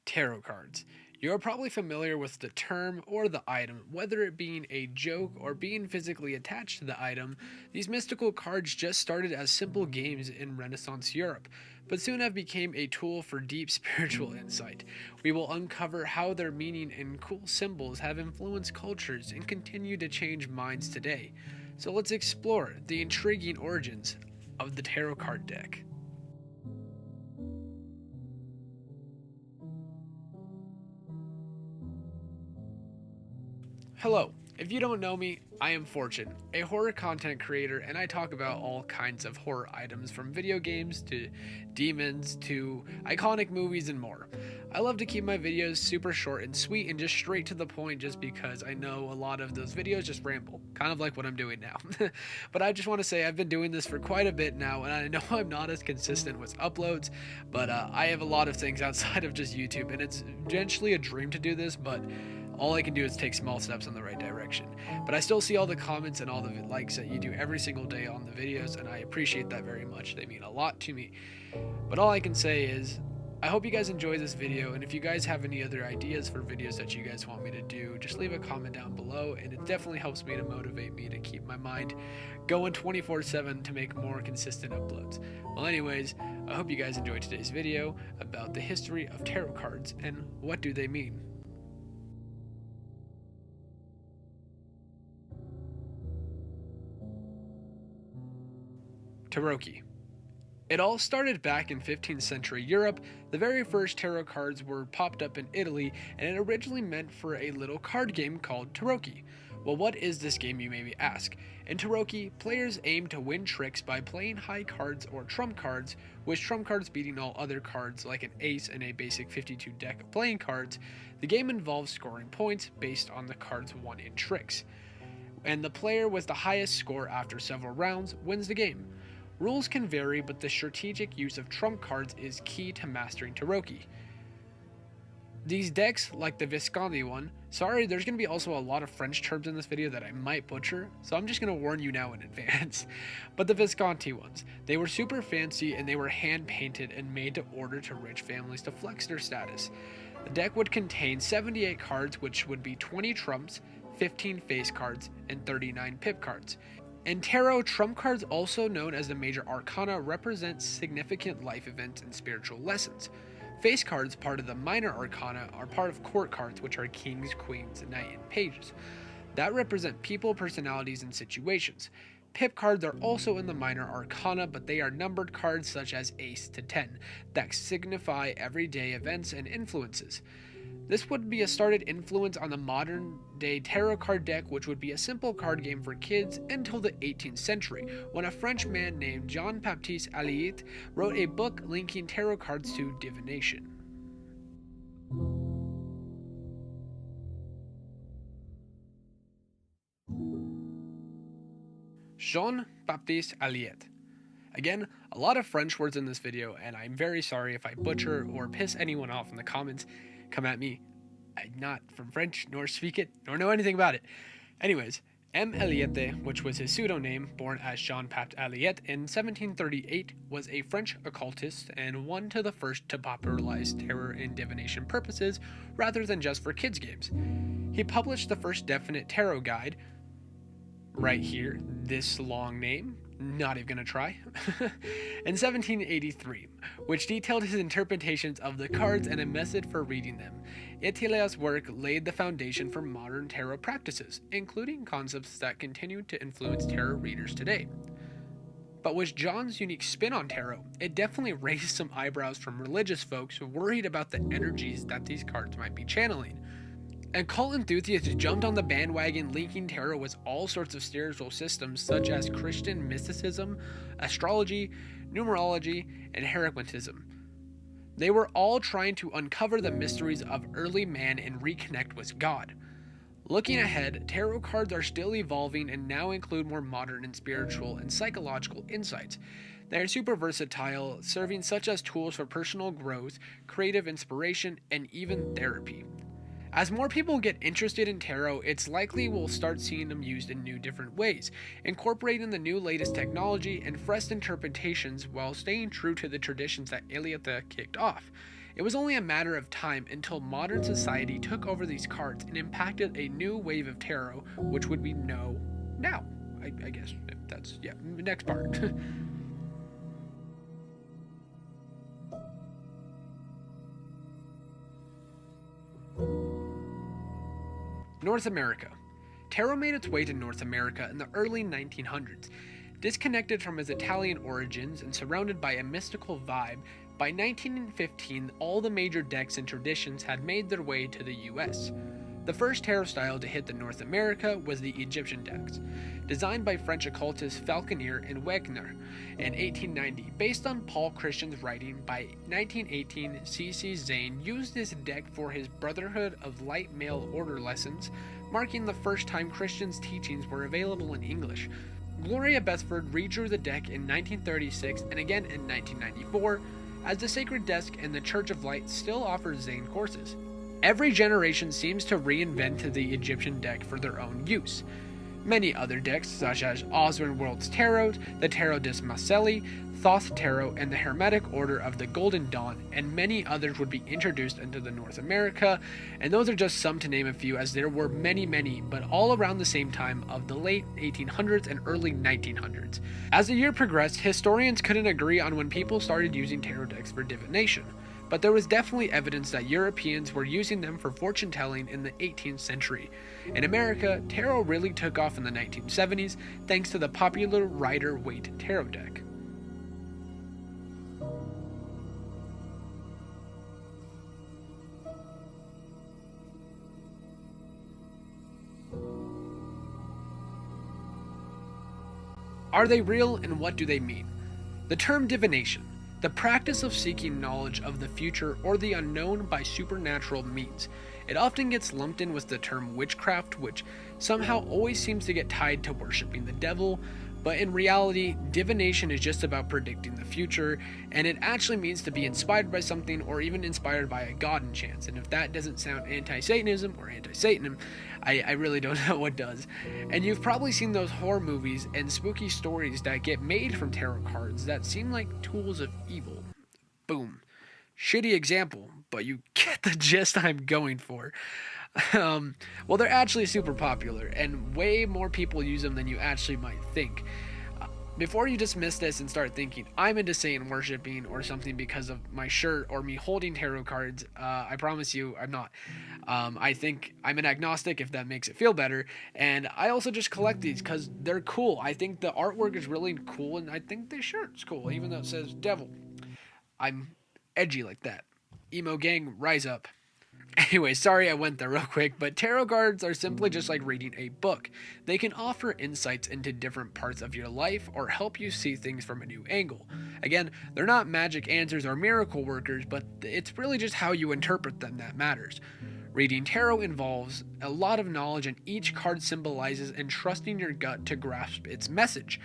Tarot cards. You're probably familiar with the term or the item, whether it being a joke or being physically attached to the item. These mystical cards just started as simple games in Renaissance Europe, but soon have become a tool for deep spiritual insight. We will uncover how their meaning and cool symbols have influenced cultures and continue to change minds today. So let's explore the intriguing origins of the tarot card deck. Hello, if you don't know me, I am Fortune, a horror content creator, and I talk about all kinds of horror items from video games to demons to iconic movies and more. I love to keep my videos super short and sweet and just straight to the point just because I know a lot of those videos just ramble, kind of like what I'm doing now. But I just want to say I've been doing this for quite a bit now, and I know I'm not as consistent with uploads, but I have a lot of things outside of just YouTube, and it's eventually a dream to do this, but all I can do is take small steps in the right direction. But I still see all the comments and all the likes that you do every single day on the videos, and I appreciate that very much. They mean a lot to me. But all I can say is, I hope you guys enjoy this video, and if you guys have any other ideas for videos that you guys want me to do, just leave a comment down below, and it definitely helps me to motivate me to keep my mind going 24/7 to make more consistent uploads. Well anyways, I hope you guys enjoyed today's video about the history of tarot cards and what do they mean. Tarocchi. It all started back in 15th century Europe. The very first tarot cards were popped up in Italy, and it originally meant for a little card game called Tarocchi. Well, what is this game, you maybe ask? In Tarocchi, players aim to win tricks by playing high cards or trump cards, with trump cards beating all other cards like an ace in a basic 52 deck of playing cards. The game involves scoring points based on the cards won in tricks, and the player with the highest score after several rounds wins the game. Rules can vary, but the strategic use of trump cards is key to mastering Tarocchi. These decks, like the Visconti one, sorry, there's going to be also a lot of French terms in this video that I might butcher, so I'm just going to warn you now in advance. But the Visconti ones, they were super fancy and they were hand painted and made to order to rich families to flex their status. The deck would contain 78 cards, which would be 20 trumps, 15 face cards, and 39 pip cards. In tarot, trump cards, also known as the major arcana, represent significant life events and spiritual lessons. Face cards, part of the minor arcana, are part of court cards, which are kings, queens, knights, and pages. That represent people, personalities, and situations. Pip cards are also in the minor arcana, but they are numbered cards such as ace to 10 that signify everyday events and influences. This would be a started influence on the modern day tarot card deck, which would be a simple card game for kids until the 18th century, when a French man named Jean-Baptiste Alliot wrote a book linking tarot cards to divination. Jean-Baptiste Alliot. Again, a lot of French words in this video, and I'm very sorry if I butcher or piss anyone off in the comments. Come at me. I'm not from French, nor speak it, nor know anything about it. Anyways, M. Eliette, which was his pseudonym, born as Jean-Baptiste Alliot in 1738, was a French occultist and one of the first to popularize tarot and divination purposes rather than just for kids' games. He published the first definite tarot guide, right here, this long name, not even gonna try, in 1783, which detailed his interpretations of the cards and a method for reading them. Etielle's work laid the foundation for modern tarot practices, including concepts that continue to influence tarot readers today. But with John's unique spin on tarot, it definitely raised some eyebrows from religious folks worried about the energies that these cards might be channeling. And cult enthusiasts jumped on the bandwagon linking tarot with all sorts of spiritual systems such as Christian mysticism, astrology, numerology, and Hermeticism. They were all trying to uncover the mysteries of early man and reconnect with God. Looking ahead, tarot cards are still evolving and now include more modern and spiritual and psychological insights. They are super versatile, serving such as tools for personal growth, creative inspiration, and even therapy. As more people get interested in tarot, it's likely we'll start seeing them used in new different ways, incorporating the new latest technology and fresh interpretations while staying true to the traditions that Eliot kicked off. It was only a matter of time until modern society took over these cards and impacted a new wave of tarot, which would be know now. I guess that's, yeah, next part. North America. Tarot made its way to North America in the early 1900s. Disconnected from its Italian origins and surrounded by a mystical vibe, by 1915 all the major decks and traditions had made their way to the US. The first tarot style to hit the North America was the Egyptian decks, designed by French occultist Falconer and Wegner in 1890. Based on Paul Christian's writing, by 1918 C.C. Zane used this deck for his Brotherhood of Light Mail Order lessons, marking the first time Christian's teachings were available in English. Gloria Besford redrew the deck in 1936 and again in 1994, as the Sacred Desk and the Church of Light still offer Zane courses. Every generation seems to reinvent the Egyptian deck for their own use. Many other decks, such as Oswin World's Tarot, the Tarot des Marseilles, Thoth Tarot, and the Hermetic Order of the Golden Dawn, and many others would be introduced into the North America, and those are just some to name a few, as there were many, but all around the same time of the late 1800s and early 1900s. As the year progressed, historians couldn't agree on when people started using tarot decks for divination, but there was definitely evidence that Europeans were using them for fortune telling in the 18th century. In America, tarot really took off in the 1970s thanks to the popular Rider-Waite tarot deck. Are they real, and what do they mean? The term divination, the practice of seeking knowledge of the future or the unknown by supernatural means. It often gets lumped in with the term witchcraft, which somehow always seems to get tied to worshiping the devil, but in reality, divination is just about predicting the future, and it actually means to be inspired by something or even inspired by a god in chance. And if that doesn't sound anti-Satanism or anti-Satanism, I really don't know what does. And you've probably seen those horror movies and spooky stories that get made from tarot cards that seem like tools of evil. Boom. Shitty example, but you get the gist I'm going for. Well, they're actually super popular, and way more people use them than you actually might think. Before you dismiss this and start thinking, I'm into Satan worshipping or something because of my shirt or me holding tarot cards, I promise you I'm not. I think I'm an agnostic, if that makes it feel better, and I also just collect these because they're cool. I think the artwork is really cool, and I think the shirt's cool, even though it says devil. I'm edgy like that. Emo gang, rise up. Anyway, sorry I went there real quick, but tarot cards are simply just like reading a book. They can offer insights into different parts of your life or help you see things from a new angle. Again, they're not magic answers or miracle workers, but it's really just how you interpret them that matters. Reading tarot involves a lot of knowledge, and each card symbolizes entrusting your gut to grasp its message.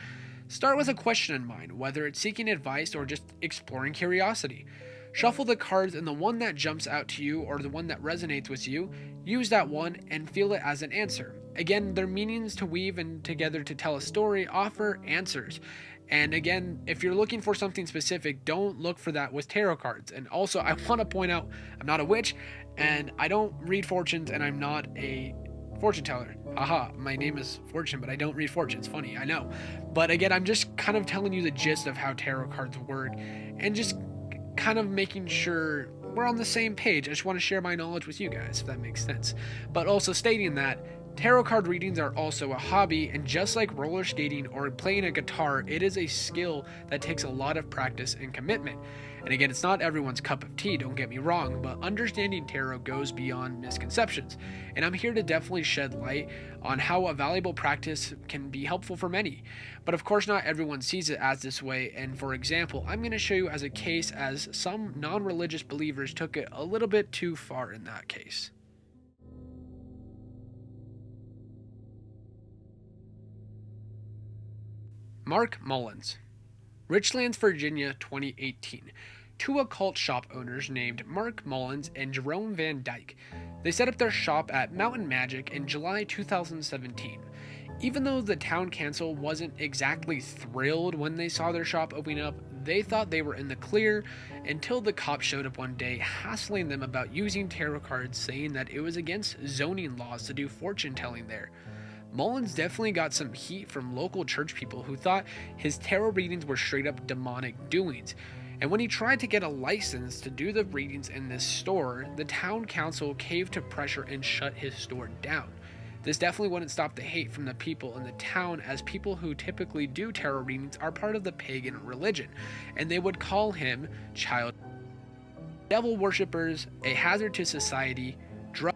Start with a question in mind, whether it's seeking advice or just exploring curiosity. Shuffle the cards, and the one that jumps out to you or the one that resonates with you, use that one and feel it as an answer. Again, their meanings to weave and together to tell a story offer answers. And again, if you're looking for something specific, don't look for that with tarot cards. And also, I want to point out, I'm not a witch, and I don't read fortunes, and I'm not a fortune teller. Haha, my name is Fortune, but I don't read fortunes. Funny, I know. But again, I'm just kind of telling you the gist of how tarot cards work, and just kind of making sure we're on the same page. I just want to share my knowledge with you guys, if that makes sense. But also stating that tarot card readings are also a hobby, and just like roller skating or playing a guitar, it is a skill that takes a lot of practice and commitment. And again, it's not everyone's cup of tea, don't get me wrong, but understanding tarot goes beyond misconceptions. And I'm here to definitely shed light on how a valuable practice can be helpful for many. But of course, not everyone sees it as this way, and for example, I'm going to show you as a case as some non-religious believers took it a little bit too far in that case. Mark Mullins. Richlands, Virginia, 2018. Two occult shop owners named Mark Mullins and Jerome Van Dyke. They set up their shop at Mountain Magic in July 2017. Even though the town council wasn't exactly thrilled when they saw their shop opening up, they thought they were in the clear until the cops showed up one day hassling them about using tarot cards, saying that it was against zoning laws to do fortune telling there. Mullins definitely got some heat from local church people who thought his tarot readings were straight up demonic doings. And when he tried to get a license to do the readings in this store, the town council caved to pressure and shut his store down. This definitely wouldn't stop the hate from the people in the town, as people who typically do tarot readings are part of the pagan religion, and they would call him child devil worshippers, a hazard to society, drug,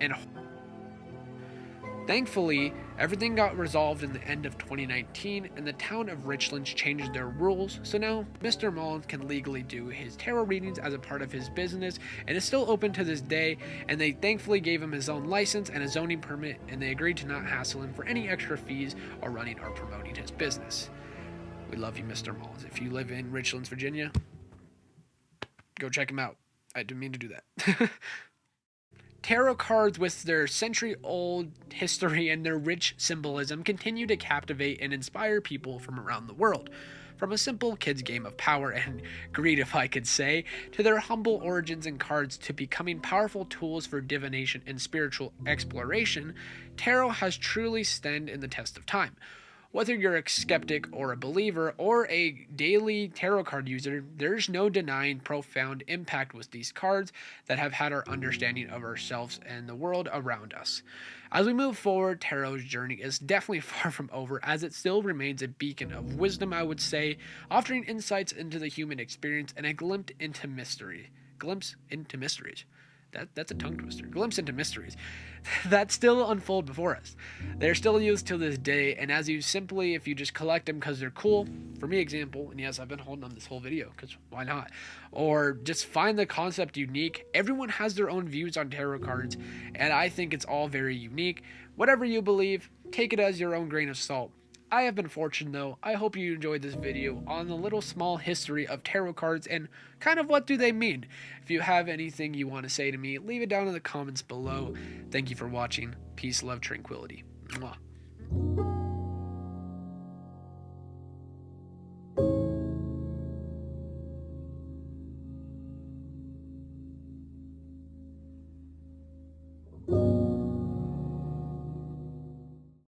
and thankfully, everything got resolved in the end of 2019, and the town of Richland changed their rules, so now Mr. Mullins can legally do his tarot readings as a part of his business, and is still open to this day, and they thankfully gave him his own license and a zoning permit, and they agreed to not hassle him for any extra fees or running or promoting his business. We love you, Mr. Mullins. If you live in Richlands, Virginia, go check him out. I didn't mean to do that. Tarot cards, with their century-old history and their rich symbolism, continue to captivate and inspire people from around the world. From a simple kid's game of power and greed, if I could say, to their humble origins in cards to becoming powerful tools for divination and spiritual exploration, tarot has truly stood in the test of time. Whether you're a skeptic or a believer or a daily tarot card user, there's no denying profound impact with these cards that have had our understanding of ourselves and the world around us. As we move forward, tarot's journey is definitely far from over, as it still remains a beacon of wisdom, I would say, offering insights into the human experience and a glimpse into mystery. Glimpse into mysteries. That's a tongue twister. Glimpse into mysteries that still unfold before us. They're still used to this day, and if you just collect them because they're cool, for me example, and yes, I've been holding them this whole video because why not? Or just find the concept unique. Everyone has their own views on tarot cards, and I think it's all very unique. Whatever you believe, take it as your own grain of salt. I have been fortunate though. I hope you enjoyed this video on the little small history of tarot cards and kind of what do they mean. If you have anything you want to say to me, leave it down in the comments below. Thank you for watching. Peace, love, tranquility. Mwah.